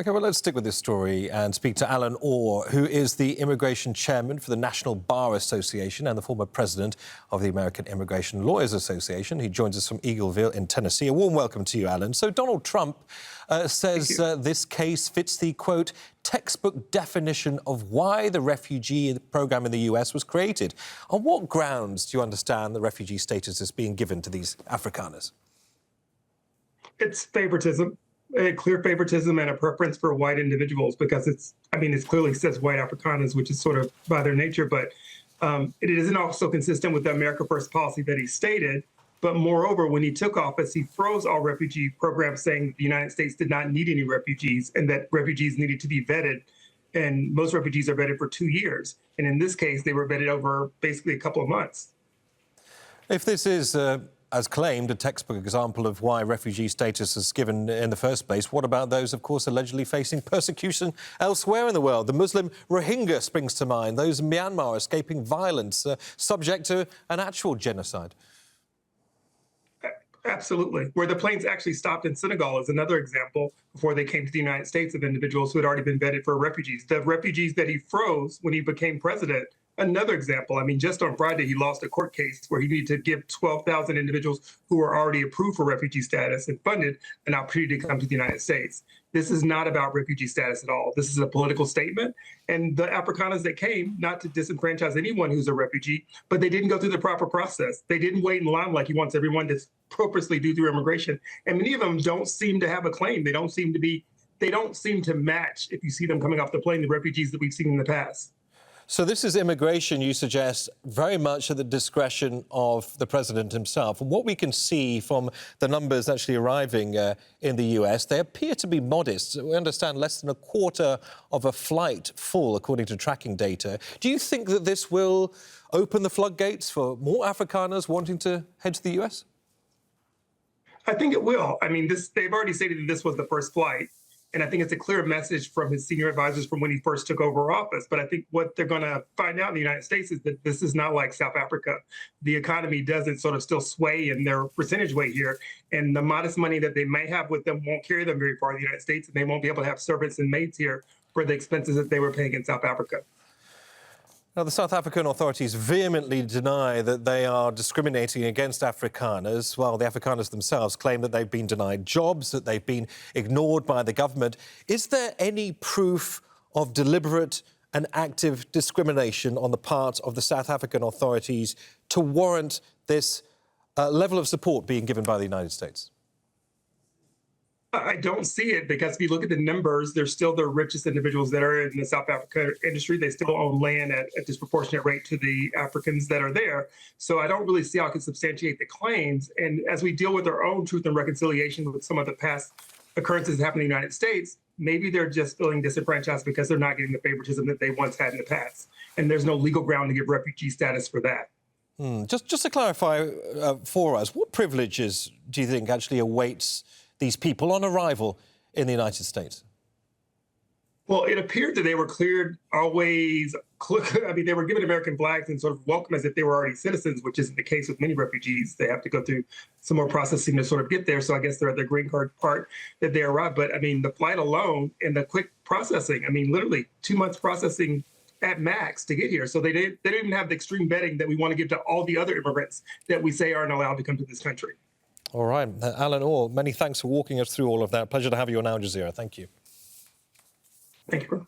OK, well, let's stick with this story and speak to Alan Orr, who is the immigration chairman for the National Bar Association and the former president of the American Immigration Lawyers Association. He joins us from Eagleville in Tennessee. A warm welcome to you, Alan. So Donald Trump says this case fits the, quote, textbook definition of why the refugee program in the US was created. On what grounds do you understand the refugee status is being given to these Afrikaners? It's favoritism. A clear favoritism and a preference for white individuals, because it clearly says white Afrikaners, which is sort of by their nature, but it isn't also consistent with the America First policy that he stated. But moreover, when he took office, he froze all refugee programs, saying the United States did not need any refugees and that refugees needed to be vetted. And most refugees are vetted for 2 years. And in this case, they were vetted over basically a couple of months. If this is as claimed, a textbook example of why refugee status is given in the first place, what about those, of course, allegedly facing persecution elsewhere in the world? The Muslim Rohingya springs to mind, those in Myanmar escaping violence, subject to an actual genocide. Absolutely. Where the planes actually stopped in Senegal is another example before they came to the United States of individuals who had already been vetted for refugees. The refugees that he froze when he became president, another example. I mean, just on Friday, he lost a court case where he needed to give 12,000 individuals who were already approved for refugee status and funded an opportunity to come to the United States. This is not about refugee status at all. This is a political statement. And the Afrikaners that came, not to disenfranchise anyone who's a refugee, but they didn't go through the proper process. They didn't wait in line like he wants everyone to purposely do through immigration. And many of them don't seem to have a claim. They don't seem to match, if you see them coming off the plane, the refugees that we've seen in the past. So this is immigration, you suggest, very much at the discretion of the president himself. And what we can see from the numbers actually arriving in the US, they appear to be modest. We understand less than a quarter of a flight full, according to tracking data. Do you think that this will open the floodgates for more Afrikaners wanting to head to the US? I think it will. I mean, they've already stated that this was the first flight. And I think it's a clear message from his senior advisors from when he first took over office. But I think what they're going to find out in the United States is that this is not like South Africa. The economy doesn't sort of still sway in their percentage weight here. And the modest money that they may have with them won't carry them very far in the United States. And they won't be able to have servants and maids here for the expenses that they were paying in South Africa. Now, the South African authorities vehemently deny that they are discriminating against Afrikaners, while the Afrikaners themselves claim that they've been denied jobs, that they've been ignored by the government. Is there any proof of deliberate and active discrimination on the part of the South African authorities to warrant this level of support being given by the United States? I don't see it, because if you look at the numbers, they're still the richest individuals that are in the South Africa industry. They still own land at a disproportionate rate to the Africans that are there. So I don't really see how I can substantiate the claims. And as we deal with our own truth and reconciliation with some of the past occurrences that happened in the United States, maybe they're just feeling disenfranchised because they're not getting the favoritism that they once had in the past. And there's no legal ground to give refugee status for that. Just to clarify for us, what privileges do you think actually awaits these people on arrival in the United States? Well, it appeared that they were cleared always. I mean, they were given American flags and sort of welcome as if they were already citizens, which isn't the case with many refugees. They have to go through some more processing to sort of get there. So I guess they're at the green card part that they arrive. But I mean, the flight alone and the quick processing, I mean, literally 2 months processing at max to get here. So they didn't even have the extreme vetting that we want to give to all the other immigrants that we say aren't allowed to come to this country. All right. Alan Orr, many thanks for walking us through all of that. Pleasure to have you on Al Jazeera. Thank you. Thank you, bro.